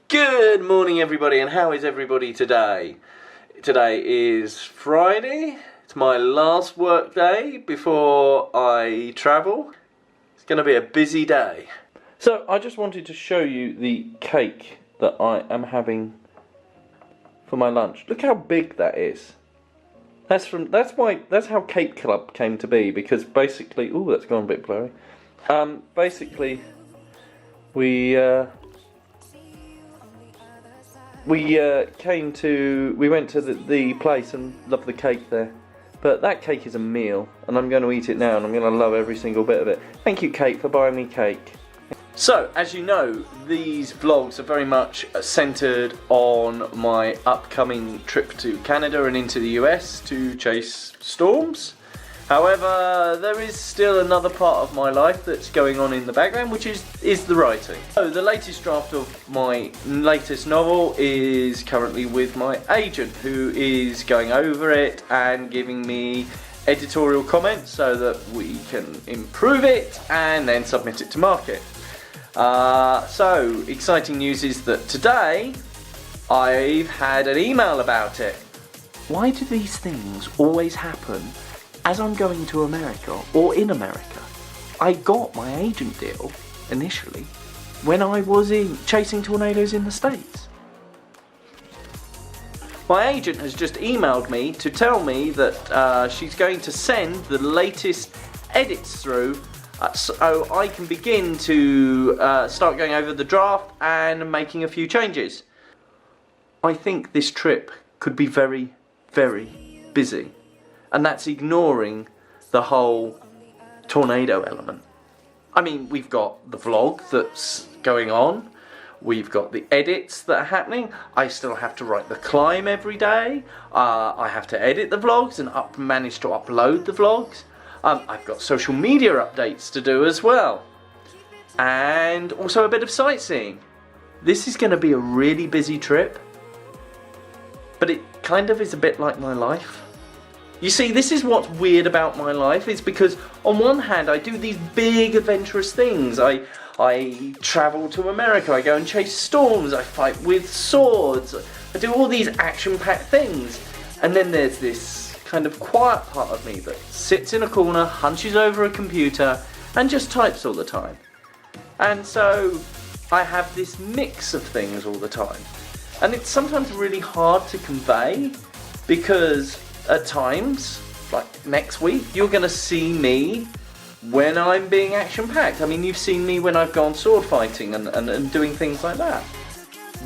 Good morning everybody, and how is everybody today? Today is Friday. It's my last work day before I travel. It's going to be a busy day. So I just wanted to show you the cake that I am having for my lunch. Look how big that is. That's how Cake Club came to be, because basically, ooh, that's gone a bit blurry. Basically, we went to the place and loved the cake there. But that cake is a meal, and I'm going to eat it now, and I'm going to love every single bit of it. Thank you, Kate, for buying me cake. So, as you know, these vlogs are very much centred on my upcoming trip to Canada and into the US to chase storms. However, there is still another part of my life that's going on in the background, which is the writing. So the latest draft of my latest novel is currently with my agent, who is going over it and giving me editorial comments so that we can improve it and then submit it to market. So exciting news is that today I've had an email about it. Why do these things always happen as I'm going to America or in America? I got my agent deal initially when I was chasing tornadoes in the States. My agent has just emailed me to tell me that she's going to send the latest edits through so I can begin to start going over the draft and making a few changes. I think this trip could be very, very busy. And that's ignoring the whole tornado element. I mean, we've got the vlog that's going on. We've got the edits that are happening. I still have to write the climb every day. I have to edit the vlogs and manage to upload the vlogs. I've got social media updates to do as well. And also a bit of sightseeing. This is going to be a really busy trip. But it kind of is a bit like my life. You see, this is what's weird about my life, is because on one hand I do these big adventurous things. I travel to America, I go and chase storms, I fight with swords, I do all these action-packed things. And then there's this kind of quiet part of me that sits in a corner, hunches over a computer and just types all the time. And so I have this mix of things all the time. And it's sometimes really hard to convey, because at times, like next week, you're going to see me when I'm being action-packed. I mean, you've seen me when I've gone sword fighting and doing things like that.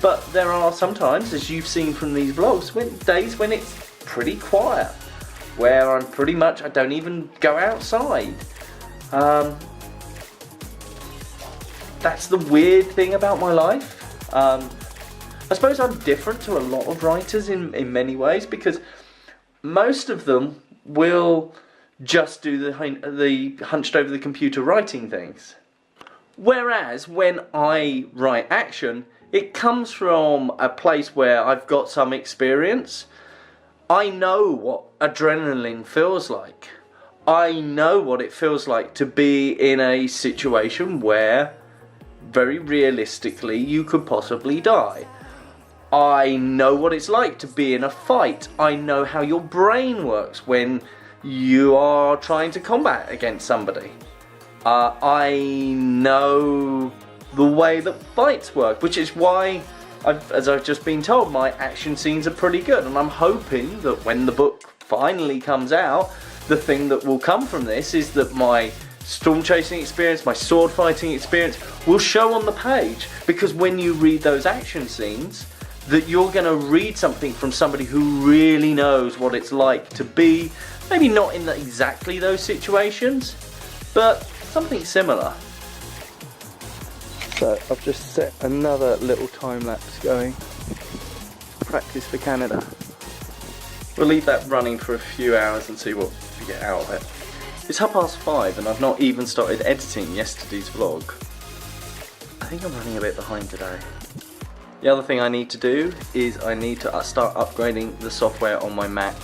But there are sometimes, as you've seen from these vlogs, days when it's pretty quiet, where I don't even go outside. That's the weird thing about my life. I suppose I'm different to a lot of writers in many ways, because most of them will just do the hunched over the computer writing things. Whereas when I write action, it comes from a place where I've got some experience. I know what adrenaline feels like. I know what it feels like to be in a situation where, very realistically, you could possibly die. I know what it's like to be in a fight. I know how your brain works when you are trying to combat against somebody. I know the way that fights work, which is why, as I've just been told, my action scenes are pretty good. And I'm hoping that when the book finally comes out, the thing that will come from this is that my storm chasing experience, my sword fighting experience will show on the page. Because when you read those action scenes, that you're going to read something from somebody who really knows what it's like to be, maybe not in exactly those situations, but something similar. So I've just set another little time lapse going. Practice for Canada. We'll leave that running for a few hours and see what we get out of it. It's 5:30 and I've not even started editing yesterday's vlog. I think I'm running a bit behind today. The other thing I need to do is I need to start upgrading the software on my Mac,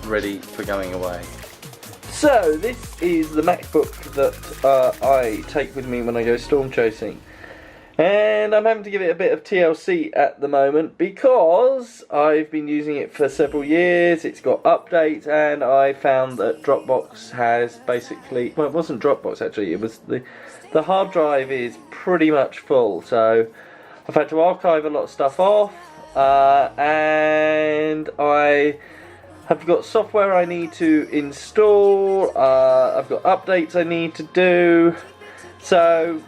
ready for going away. So this is the Macbook that I take with me when I go storm chasing. And I'm having to give it a bit of TLC at the moment because I've been using it for several years. It's got updates, and I found that Dropbox has basically, well, it wasn't Dropbox actually, it was the hard drive is pretty much full, so I've had to archive a lot of stuff off, and I have got software I need to install, I've got updates I need to do, so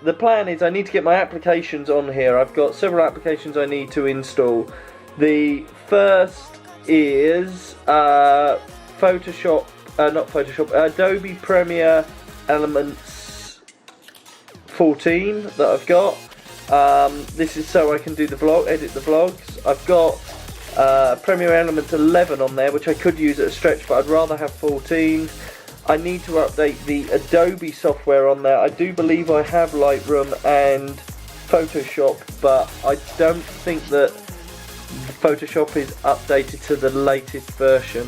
the plan is I need to get my applications on here. I've got several applications I need to install. The first is Adobe Premiere Elements 14 that I've got. This is so I can do the vlog, edit the vlogs. I've got Premiere Elements 11 on there, which I could use at a stretch, but I'd rather have 14. I need to update the Adobe software on there. I do believe I have Lightroom and Photoshop, but I don't think that Photoshop is updated to the latest version.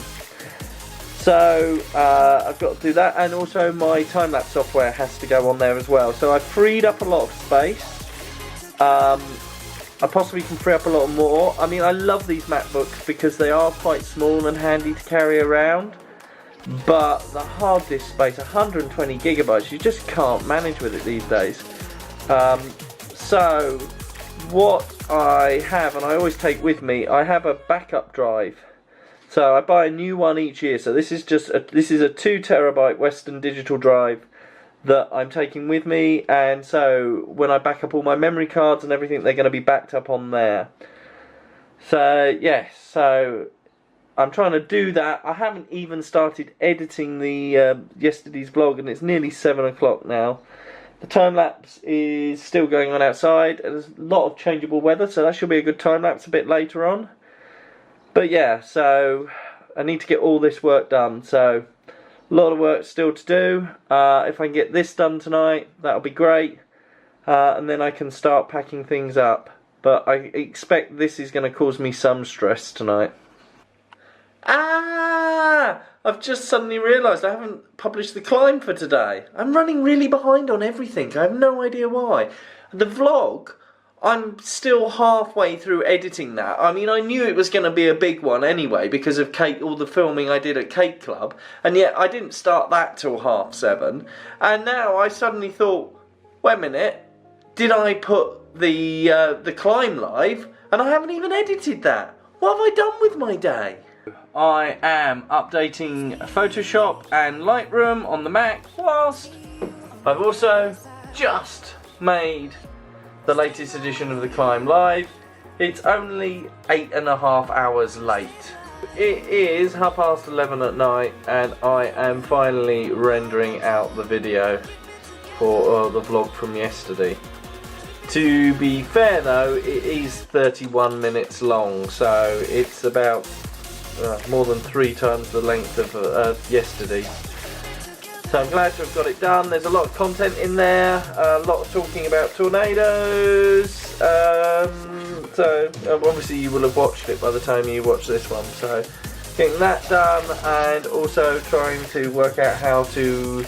So I've got to do that, and also my time-lapse software has to go on there as well. So I've freed up a lot of space. I possibly can free up a lot more. I mean, I love these Macbooks because they are quite small and handy to carry around. But the hard disk space, 120 gigabytes, you just can't manage with it these days. So what I have, and I always take with me, I have a backup drive. So I buy a new one each year. So this is this is a 2 terabyte Western Digital drive that I'm taking with me, and so when I back up all my memory cards and everything, they're going to be backed up on there. So yes, so I'm trying to do that. I haven't even started editing the yesterday's vlog, and it's nearly 7 o'clock now. The time lapse is still going on outside, and there's a lot of changeable weather, so that should be a good time lapse a bit later on. But yeah, so I need to get all this work done. So a lot of work still to do. If I can get this done tonight, that'll be great, and then I can start packing things up. But I expect this is going to cause me some stress tonight. I've just suddenly realised I haven't published the climb for today. I'm running really behind on everything. I have no idea why. The vlog, I'm still halfway through editing that. I mean, I knew it was going to be a big one anyway because of all the filming I did at Cake Club, and yet I didn't start that till 7:30. And now I suddenly thought, wait a minute, did I put the climb live? And I haven't even edited that. What have I done with my day? I am updating Photoshop and Lightroom on the Mac, whilst I've also just made the latest edition of the Climb live. It's only 8.5 hours late. It is 11:30 at night, and I am finally rendering out the video for the vlog from yesterday. To be fair though, it is 31 minutes long, so it's about more than 3 times the length of yesterday. So I'm glad to have got it done. There's a lot of content in there, a lot of talking about tornadoes. So obviously you will have watched it by the time you watch this one. So getting that done, and also trying to work out how to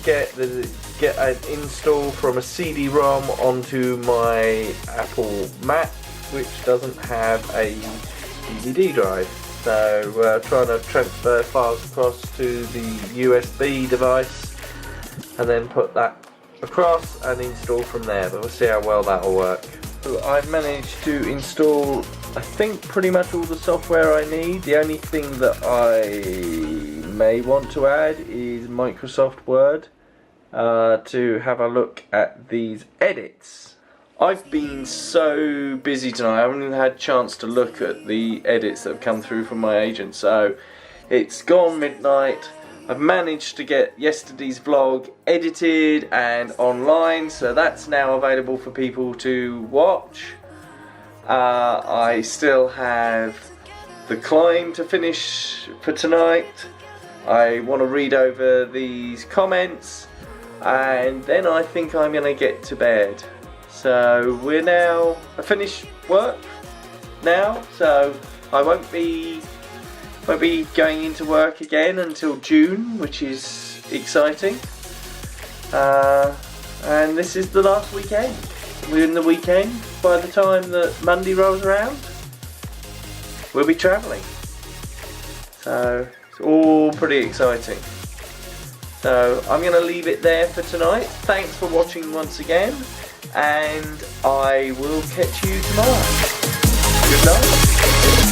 get an install from a CD-ROM onto my Apple Mac, which doesn't have a DVD drive. So trying to transfer files across to the USB device and then put that across and install from there, but we'll see how well that will work. So I've managed to install, I think, pretty much all the software I need. The only thing that I may want to add is Microsoft Word to have a look at these edits. I've been so busy tonight, I haven't even had a chance to look at the edits that have come through from my agent. So it's gone midnight. I've managed to get yesterday's vlog edited and online, so that's now available for people to watch. I still have the climb to finish for tonight. I want to read over these comments, and then I think I'm going to get to bed. So I finished work now, so I won't be going into work again until June, which is exciting. and this is the last weekend. We're in the weekend. By the time that Monday rolls around, we'll be travelling. So it's all pretty exciting. So I'm going to leave it there for tonight. Thanks for watching once again, and I will catch you tomorrow. Good night.